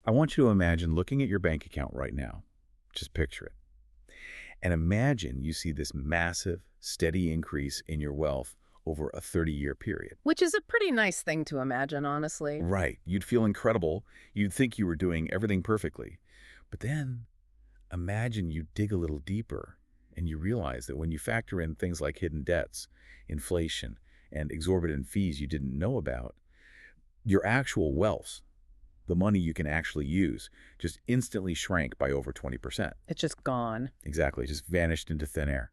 I want you to imagine looking at your bank account right now. Just picture it. And imagine you see this massive, steady increase in your wealth over a 30-year period. Which is a pretty nice thing to imagine, honestly. Right. You'd feel incredible. You'd think you were doing everything perfectly. But then imagine you dig a little deeper and you realize that when you factor in things like hidden debts, inflation, and exorbitant fees you didn't know about, your actual wealth, the money you can actually use, just instantly shrank by over 20%. It's just gone. Exactly, just vanished into thin air.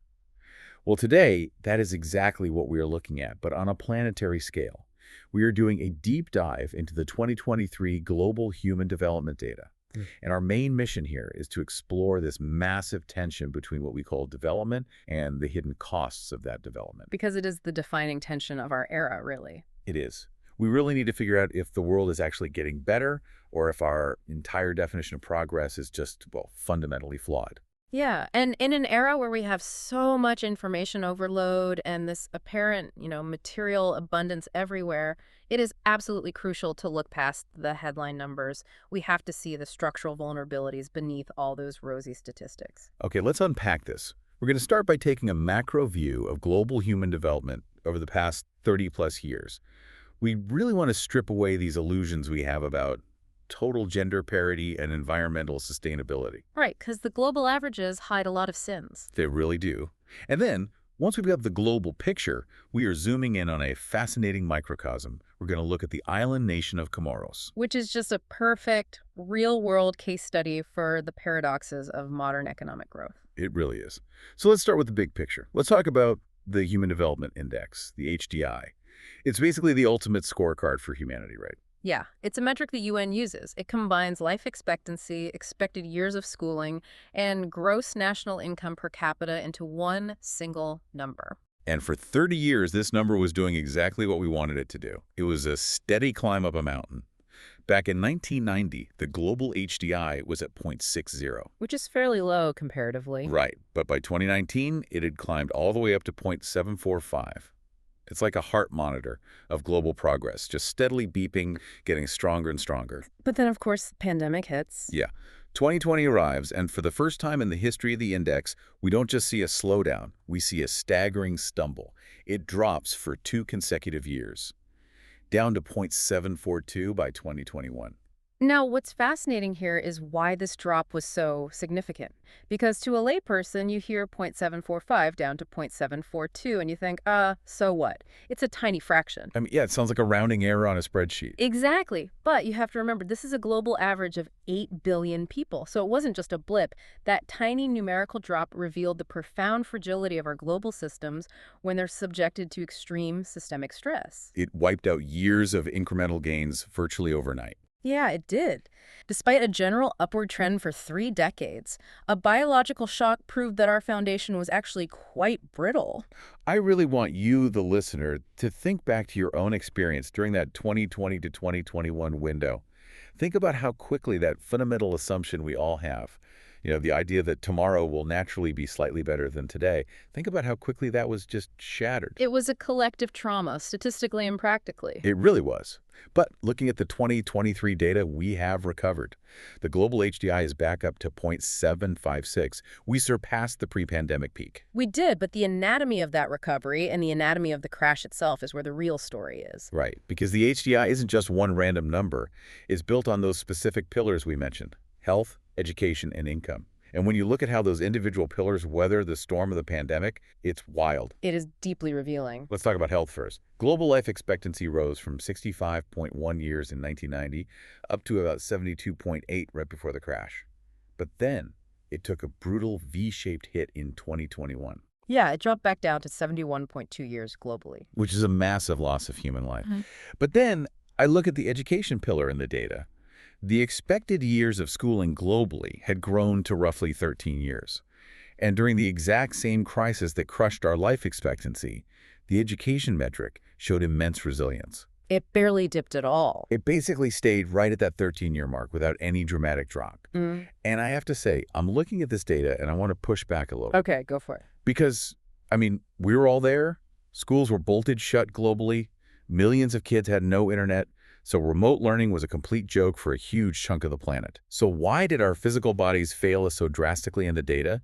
Well, today, that is exactly what we are looking at, but on a planetary scale. We are doing a deep dive into the 2023 global human development data. And our main mission here is to explore this massive tension between what we call development and the hidden costs of that development. Because it is the defining tension of our era, really. It is. We really need to figure out if the world is actually getting better or if our entire definition of progress is just, well, fundamentally flawed. Yeah, and in an era where we have so much information overload and this apparent, material abundance everywhere, it is absolutely crucial to look past the headline numbers. We have to see the structural vulnerabilities beneath all those rosy statistics. Okay, let's unpack this. We're going to start by taking a macro view of global human development over the past 30-plus years. We really want to strip away these illusions we have about total gender parity and environmental sustainability. Right, because the global averages hide a lot of sins. They really do. And then, once we've got the global picture, we are zooming in on a fascinating microcosm. We're going to look at the island nation of Comoros. Which is just a perfect, real-world case study for the paradoxes of modern economic growth. It really is. So let's start with the big picture. Let's talk about the Human Development Index, the HDI. It's basically the ultimate scorecard for humanity, right? Yeah, it's a metric the UN uses. It combines life expectancy, expected years of schooling, and gross national income per capita into one single number. And for 30 years, this number was doing exactly what we wanted it to do. It was a steady climb up a mountain. Back in 1990, the global HDI was at 0.60. Which is fairly low comparatively. Right, but by 2019, it had climbed all the way up to 0.745. It's like a heart monitor of global progress, just steadily beeping, getting stronger and stronger. But then, of course, the pandemic hits. Yeah. 2020 arrives, and for the first time in the history of the index, we don't just see a slowdown, we see a staggering stumble. It drops for 2 consecutive years, down to 0.742 by 2021. Now, what's fascinating here is why this drop was so significant. Because to a layperson, you hear 0.745 down to 0.742, and you think, so what? It's a tiny fraction. I mean, yeah, it sounds like a rounding error on a spreadsheet. Exactly. But you have to remember, this is a global average of 8 billion people. So it wasn't just a blip. That tiny numerical drop revealed the profound fragility of our global systems when they're subjected to extreme systemic stress. It wiped out years of incremental gains virtually overnight. Yeah, it did. Despite a general upward trend for 3 decades, a biological shock proved that our foundation was actually quite brittle. I really want you, the listener, to think back to your own experience during that 2020 to 2021 window. Think about how quickly that fundamental assumption we all have, the idea that tomorrow will naturally be slightly better than today, think about how quickly that was just shattered. It was a collective trauma, statistically and practically. It really was. But looking at the 2023 data, we have recovered. The global HDI is back up to 0.756. We surpassed the pre-pandemic peak. We did, but the anatomy of that recovery and the anatomy of the crash itself is where the real story is. Right, because the HDI isn't just one random number. It's built on those specific pillars we mentioned: health, education, and income. And when you look at how those individual pillars weather the storm of the pandemic, it's wild. It is deeply revealing. Let's talk about health first. Global life expectancy rose from 65.1 years in 1990 up to about 72.8 right before the crash. But then it took a brutal V-shaped hit in 2021. Yeah, it dropped back down to 71.2 years globally. Which is a massive loss of human life. But then I look at the education pillar in the data. The expected years of schooling globally had grown to roughly 13 years. And during the exact same crisis that crushed our life expectancy, the education metric showed immense resilience. It barely dipped at all. It basically stayed right at that 13-year mark without any dramatic drop. And I have to say, I'm looking at this data and I want to push back a little. Okay, go for it. Because, we were all there. Schools were bolted shut globally. Millions of kids had no internet. So remote learning was a complete joke for a huge chunk of the planet. So why did our physical bodies fail us so drastically in the data,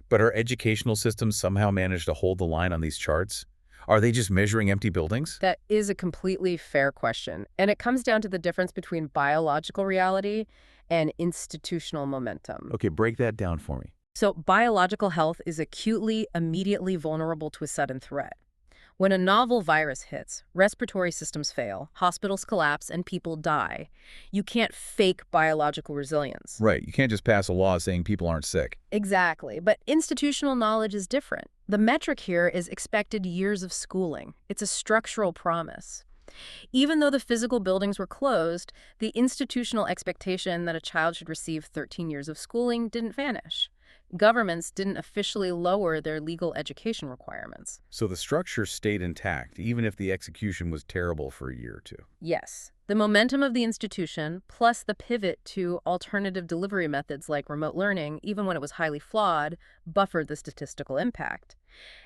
but our educational systems somehow managed to hold the line on these charts? Are they just measuring empty buildings? That is a completely fair question, and it comes down to the difference between biological reality and institutional momentum. Okay, break that down for me. So biological health is acutely, immediately vulnerable to a sudden threat. When a novel virus hits, respiratory systems fail, hospitals collapse, and people die. You can't fake biological resilience. Right, you can't just pass a law saying people aren't sick. Exactly, but institutional knowledge is different. The metric here is expected years of schooling. It's a structural promise. Even though the physical buildings were closed, the institutional expectation that a child should receive 13 years of schooling didn't vanish. Governments didn't officially lower their legal education requirements. So the structure stayed intact, even if the execution was terrible for a year or two. Yes, the momentum of the institution, plus the pivot to alternative delivery methods like remote learning, even when it was highly flawed, buffered the statistical impact.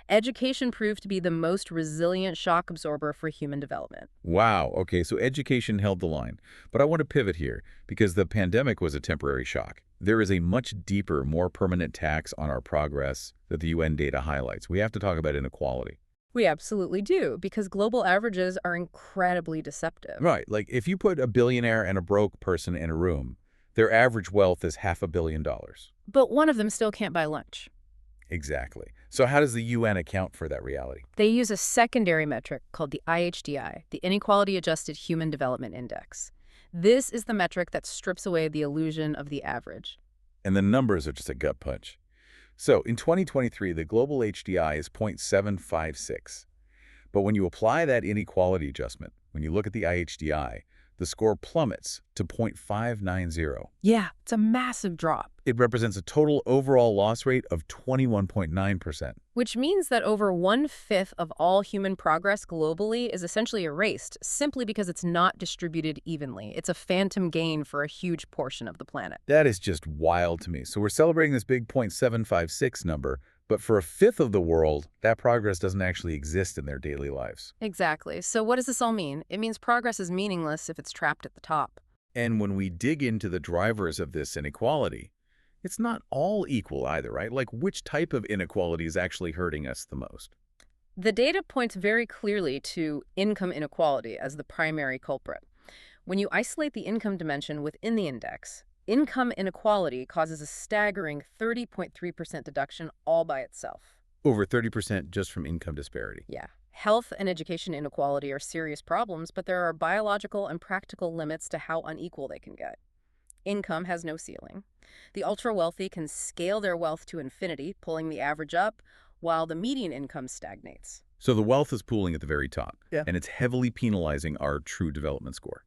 Education proved to be the most resilient shock absorber for human development. Wow, okay, so education held the line. But I want to pivot here, because the pandemic was a temporary shock. There is a much deeper, more permanent tax on our progress that the UN data highlights. We have to talk about inequality. We absolutely do, because global averages are incredibly deceptive. Right, like if you put a billionaire and a broke person in a room, their average wealth is $500 million. But one of them still can't buy lunch. Exactly. So how does the UN account for that reality? They use a secondary metric called the IHDI, the Inequality Adjusted Human Development Index. This is the metric that strips away the illusion of the average. And the numbers are just a gut punch. So in 2023, the global HDI is 0.756. But when you apply that inequality adjustment, when you look at the IHDI, the score plummets to 0.590. Yeah, it's a massive drop. It represents a total overall loss rate of 21.9%. Which means that over 1/5 of all human progress globally is essentially erased simply because it's not distributed evenly. It's a phantom gain for a huge portion of the planet. That is just wild to me. So we're celebrating this big 0.756 number, but for a fifth of the world, that progress doesn't actually exist in their daily lives. Exactly. So what does this all mean? It means progress is meaningless if it's trapped at the top. And when we dig into the drivers of this inequality, it's not all equal either, right? Like which type of inequality is actually hurting us the most? The data points very clearly to income inequality as the primary culprit. When you isolate the income dimension within the index, income inequality causes a staggering 30.3% deduction all by itself. Over 30% just from income disparity. Yeah. Health and education inequality are serious problems, but there are biological and practical limits to how unequal they can get. Income has no ceiling. The ultra-wealthy can scale their wealth to infinity, pulling the average up, while the median income stagnates. So the wealth is pooling at the very top, Yeah. and it's heavily penalizing our true development score.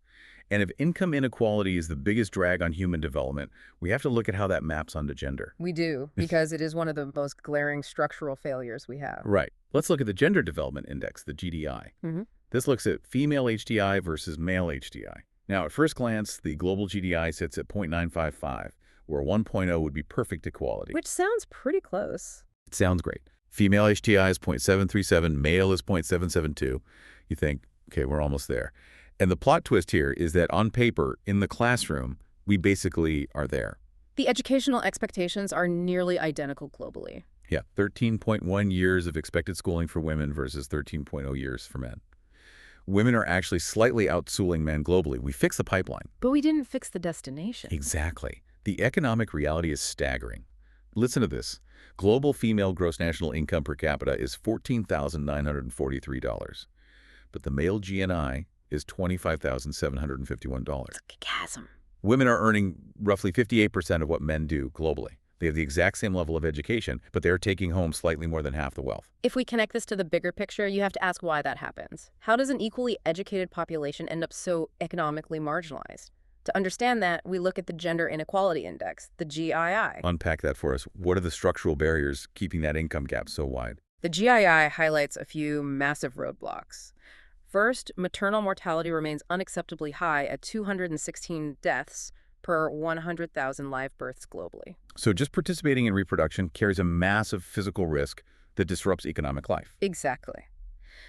And if income inequality is the biggest drag on human development, we have to look at how that maps onto gender. We do, because it is one of the most glaring structural failures we have. Right. Let's look at the Gender Development Index, the GDI. Mm-hmm. This looks at female HDI versus male HDI. Now, at first glance, the global GDI sits at 0.955, where 1.0 would be perfect equality. Which sounds pretty close. It sounds great. Female HDI is 0.737, male is 0.772. You think, okay, we're almost there. And the plot twist here is that on paper, in the classroom, we basically are there. The educational expectations are nearly identical globally. Yeah, 13.1 years of expected schooling for women versus 13.0 years for men. Women are actually slightly outschooling men globally. We fixed the pipeline. But we didn't fix the destination. Exactly. The economic reality is staggering. Listen to this. Global female gross national income per capita is $14,943. But the male GNI is $25,751. It's a chasm. Women are earning roughly 58% of what men do globally. They have the exact same level of education, but they're taking home slightly more than half the wealth. If we connect this to the bigger picture, you have to ask why that happens. How does an equally educated population end up so economically marginalized? To understand that, we look at the Gender Inequality Index, the GII. Unpack that for us. What are the structural barriers keeping that income gap so wide? The GII highlights a few massive roadblocks. First, maternal mortality remains unacceptably high at 216 deaths per 100,000 live births globally. So just participating in reproduction carries a massive physical risk that disrupts economic life. Exactly.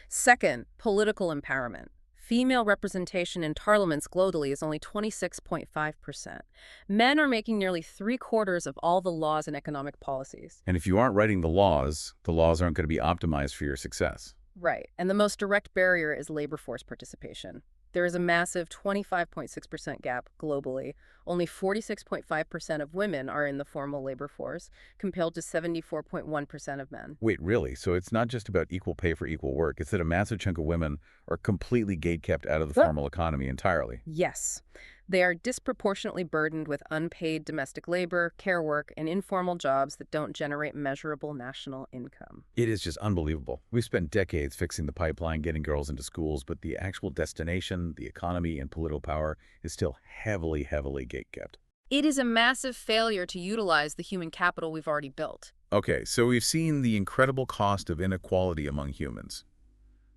Second, political empowerment. Female representation in parliaments globally is only 26.5%. Men are making nearly three-quarters of all the laws and economic policies. And if you aren't writing the laws aren't going to be optimized for your success. Right, and the most direct barrier is labor force participation. There is a massive 25.6% gap globally. Only 46.5% of women are in the formal labor force, compared to 74.1% of men. Wait, really? So it's not just about equal pay for equal work. It's that a massive chunk of women are completely gate-kept out of the formal economy entirely. Yes. They are disproportionately burdened with unpaid domestic labor, care work, and informal jobs that don't generate measurable national income. It is just unbelievable. We've spent decades fixing the pipeline, getting girls into schools, but the actual destination, the economy, and political power is still heavily, heavily gate-kept. It is a massive failure to utilize the human capital we've already built. Okay, so we've seen the incredible cost of inequality among humans.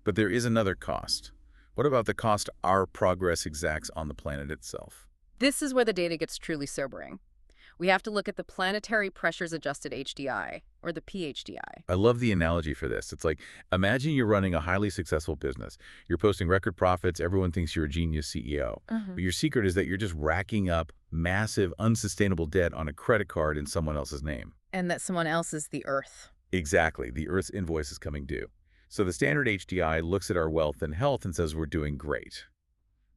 But there is another cost. What about the cost our progress exacts on the planet itself? This is where the data gets truly sobering. We have to look at the planetary pressures adjusted HDI, or the PHDI. I love the analogy for this. It's like, imagine you're running a highly successful business. You're posting record profits. Everyone thinks you're a genius CEO. But your secret is that you're just racking up massive, unsustainable debt on a credit card in someone else's name. And that someone else is the Earth. Exactly. The Earth's invoice is coming due. So the standard HDI looks at our wealth and health and says we're doing great.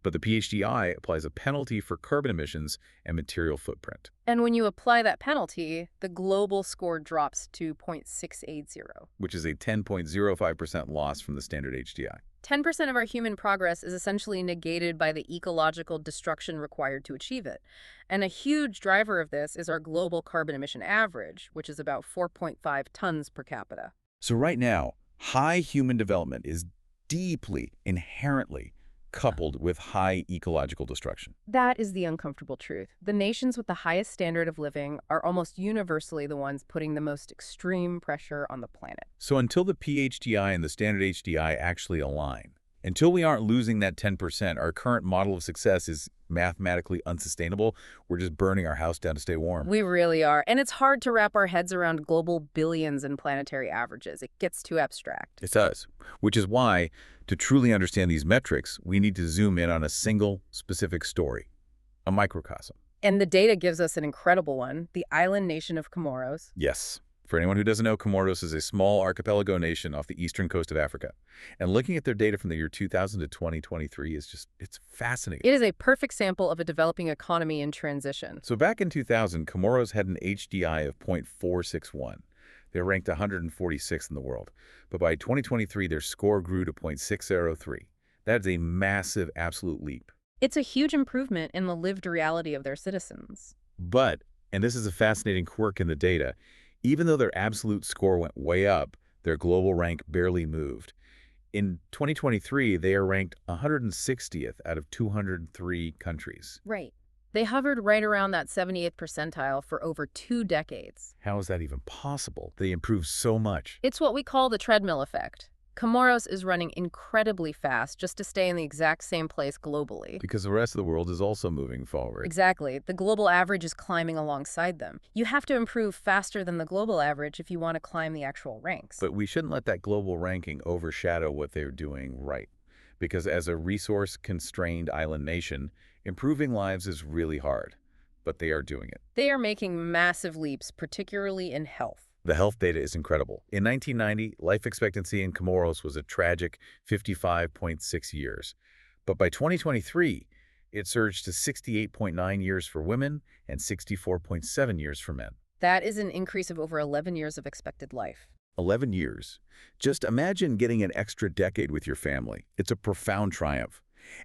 But the PHDI applies a penalty for carbon emissions and material footprint. And when you apply that penalty, the global score drops to 0.680. Which is a 10.05% loss from the standard HDI. 10% of our human progress is essentially negated by the ecological destruction required to achieve it. And a huge driver of this is our global carbon emission average, which is about 4.5 tons per capita. So right now, high human development is deeply, inherently coupled with high ecological destruction. That is the uncomfortable truth. The nations with the highest standard of living are almost universally the ones putting the most extreme pressure on the planet. So until the PHDI and the standard HDI actually align, until we aren't losing that 10%, our current model of success is mathematically unsustainable. We're just burning our house down to stay warm. We really are. And it's hard to wrap our heads around global billions and planetary averages. It gets too abstract. It does, which is why, to truly understand these metrics, we need to zoom in on a single, specific story, a microcosm. And the data gives us an incredible one, the island nation of Comoros. Yes. For anyone who doesn't know, Comoros is a small archipelago nation off the eastern coast of Africa. And looking at their data from the year 2000 to 2023 is just, it's fascinating. It is a perfect sample of a developing economy in transition. So back in 2000, Comoros had an HDI of 0.461. They're ranked 146th in the world. But by 2023, their score grew to 0.603. That is a massive absolute leap. It's a huge improvement in the lived reality of their citizens. But, and this is a fascinating quirk in the data, even though their absolute score went way up, their global rank barely moved. In 2023, they are ranked 160th out of 203 countries. Right. They hovered right around that 78th percentile for over 2 decades. How is that even possible? They improved so much. It's what we call the treadmill effect. Comoros is running incredibly fast just to stay in the exact same place globally. Because the rest of the world is also moving forward. Exactly. The global average is climbing alongside them. You have to improve faster than the global average if you want to climb the actual ranks. But we shouldn't let that global ranking overshadow what they're doing right. Because as a resource-constrained island nation, improving lives is really hard. But they are doing it. They are making massive leaps, particularly in health. The health data is incredible. In 1990, life expectancy in Comoros was a tragic 55.6 years. But by 2023, it surged to 68.9 years for women and 64.7 years for men. That is an increase of over 11 years of expected life. 11 years. Just imagine getting an extra decade with your family. It's a profound triumph.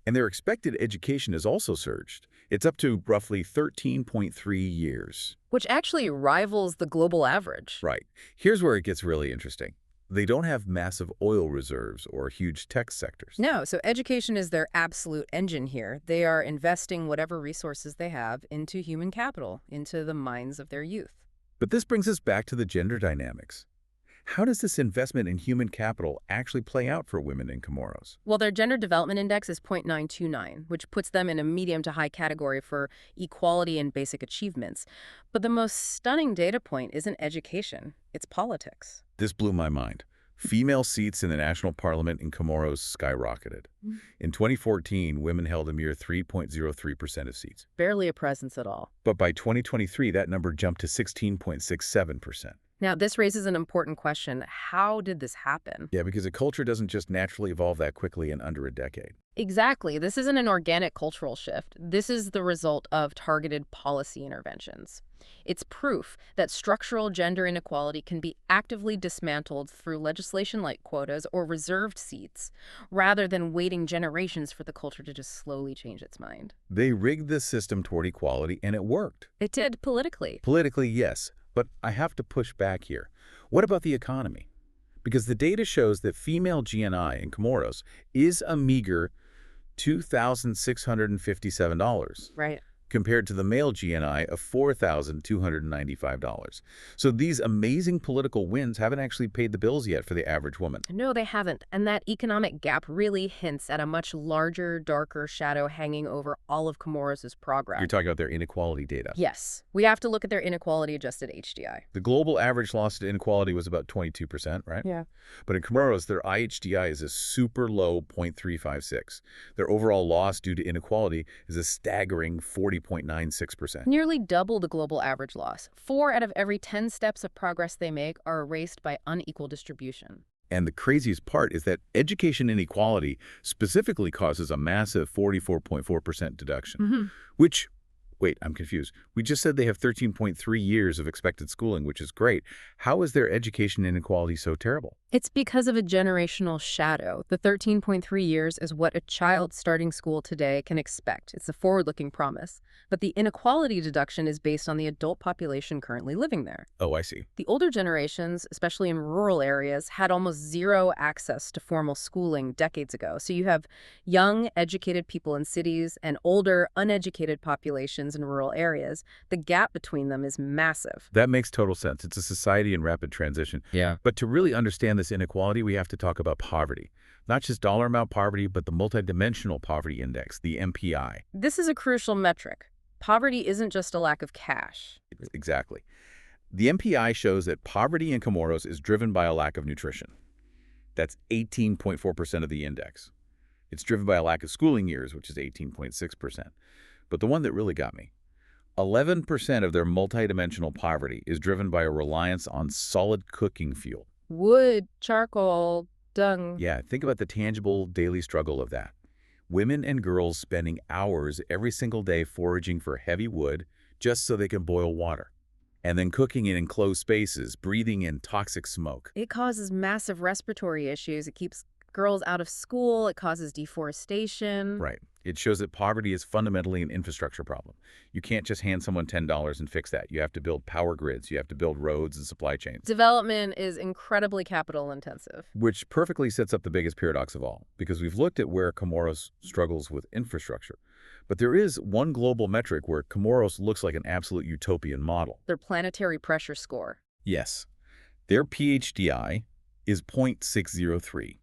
And their expected education has also surged. It's up to roughly 13.3 years. Which actually rivals the global average. Right. Here's where it gets really interesting. They don't have massive oil reserves or huge tech sectors. No, so education is their absolute engine here. They are investing whatever resources they have into human capital, into the minds of their youth. But this brings us back to the gender dynamics. How does this investment in human capital actually play out for women in Comoros? Well, their Gender Development Index is 0.929, which puts them in a medium to high category for equality and basic achievements. But the most stunning data point isn't education, it's politics. This blew my mind. Female seats in the national parliament in Comoros skyrocketed. In 2014, women held a mere 3.03% of seats. Barely a presence at all. But by 2023, that number jumped to 16.67%. Now, this raises an important question. How did this happen? Yeah, because a culture doesn't just naturally evolve that quickly in under a decade. Exactly. This isn't an organic cultural shift. This is the result of targeted policy interventions. It's proof that structural gender inequality can be actively dismantled through legislation like quotas or reserved seats, rather than waiting generations for the culture to just slowly change its mind. They rigged the system toward equality, and it worked. It did politically. Politically, yes, but I have to push back here. What about the economy? Because the data shows that female GNI in Comoros is a meager $2,657. Right. Compared to the male GNI of $4,295. So these amazing political wins haven't actually paid the bills yet for the average woman. No, they haven't. And that economic gap really hints at a much larger, darker shadow hanging over all of Comoros' progress. You're talking about their inequality data. Yes. We have to look at their inequality-adjusted HDI. The global average loss to inequality was about 22%, right? Yeah. But in Comoros, their IHDI is a super low 0.356. Their overall loss due to inequality is a staggering 40.96%. Nearly double the global average loss. 4 out of every 10 steps of progress they make are erased by unequal distribution. And the craziest part is that education inequality specifically causes a massive 44.4% deduction, which, wait, I'm confused. We just said they have 13.3 years of expected schooling, which is great. How is their education inequality so terrible? It's because of a generational shadow. The 13.3 years is what a child starting school today can expect. It's a forward-looking promise. But the inequality deduction is based on the adult population currently living there. Oh, I see. The older generations, especially in rural areas, had almost zero access to formal schooling decades ago. So you have young, educated people in cities and older, uneducated populations in rural areas. The gap between them is massive. That makes total sense. It's a society in rapid transition. Yeah. But to really understand this inequality, we have to talk about poverty. Not just dollar amount poverty, but the multidimensional poverty index, the MPI. This is a crucial metric. Poverty isn't just a lack of cash. Exactly. The MPI shows that poverty in Comoros is driven by a lack of nutrition. That's 18.4% of the index. It's driven by a lack of schooling years, which is 18.6%. But the one that really got me, 11% of their multidimensional poverty is driven by a reliance on solid cooking fuel. Wood, charcoal, dung. Yeah, think about the tangible daily struggle of that. Women and girls spending hours every single day foraging for heavy wood just so they can boil water. And then cooking in enclosed spaces, breathing in toxic smoke. It causes massive respiratory issues. It keeps girls out of school. It causes deforestation. Right. It shows that poverty is fundamentally an infrastructure problem. You can't just hand someone $10 and fix that. You have to build power grids. You have to build roads and supply chains. Development is incredibly capital intensive. Which perfectly sets up the biggest paradox of all, because we've looked at where Comoros struggles with infrastructure. But there is one global metric where Comoros looks like an absolute utopian model. Their planetary pressure score. Yes. Their PHDI is 0.603,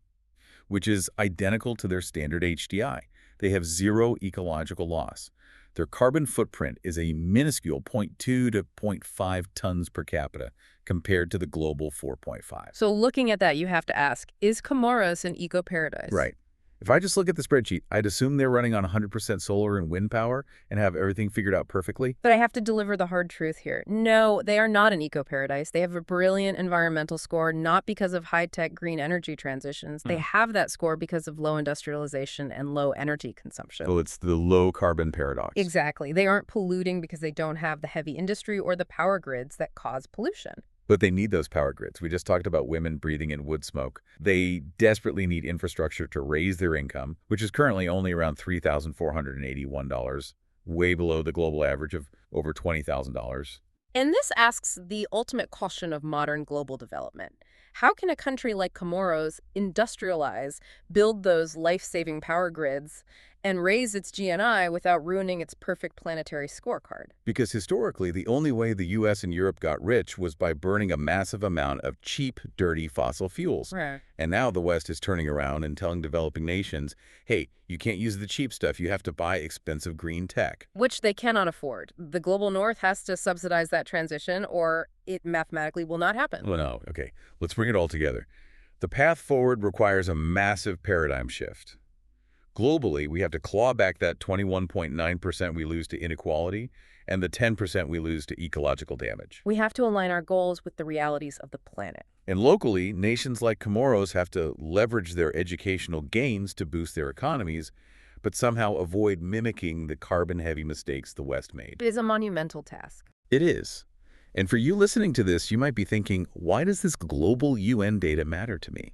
which is identical to their standard HDI. They have zero ecological loss. Their carbon footprint is a minuscule 0.2 to 0.5 tons per capita compared to the global 4.5. So looking at that, you have to ask, is Comoros an eco-paradise? Right. If I just look at the spreadsheet, I'd assume they're running on 100% solar and wind power and have everything figured out perfectly. But I have to deliver the hard truth here. No, they are not an eco-paradise. They have a brilliant environmental score, not because of high-tech green energy transitions. They have that score because of low industrialization and low energy consumption. So it's the low carbon paradox. Exactly. They aren't polluting because they don't have the heavy industry or the power grids that cause pollution. But they need those power grids. We just talked about women breathing in wood smoke. They desperately need infrastructure to raise their income, which is currently only around $3,481, way below the global average of over $20,000. And this asks the ultimate question of modern global development. How can a country like Comoros industrialize, build those life-saving power grids, and raise its GNI without ruining its perfect planetary scorecard? Because historically, the only way the U.S. and Europe got rich was by burning a massive amount of cheap, dirty fossil fuels. Right. And now the West is turning around and telling developing nations, hey, you can't use the cheap stuff. You have to buy expensive green tech. Which they cannot afford. The global north has to subsidize that transition, or it mathematically will not happen. Well, no. Okay, let's bring it all together. The path forward requires a massive paradigm shift. Globally, we have to claw back that 21.9% we lose to inequality and the 10% we lose to ecological damage. We have to align our goals with the realities of the planet. And locally, nations like Comoros have to leverage their educational gains to boost their economies, but somehow avoid mimicking the carbon-heavy mistakes the West made. It is a monumental task. It is. And for you listening to this, you might be thinking, why does this global UN data matter to me?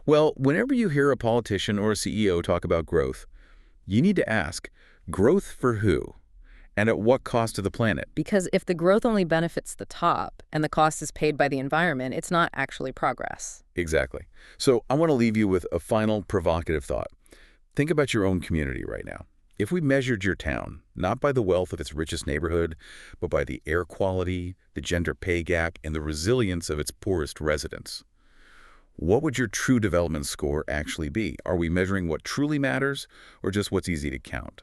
Well, whenever you hear a politician or a CEO talk about growth, you need to ask, growth for who? And at what cost to the planet? Because if the growth only benefits the top and the cost is paid by the environment, it's not actually progress. Exactly. So I want to leave you with a final provocative thought. Think about your own community right now. If we measured your town, not by the wealth of its richest neighborhood, but by the air quality, the gender pay gap, and the resilience of its poorest residents, what would your true development score actually be? Are we measuring what truly matters or just what's easy to count?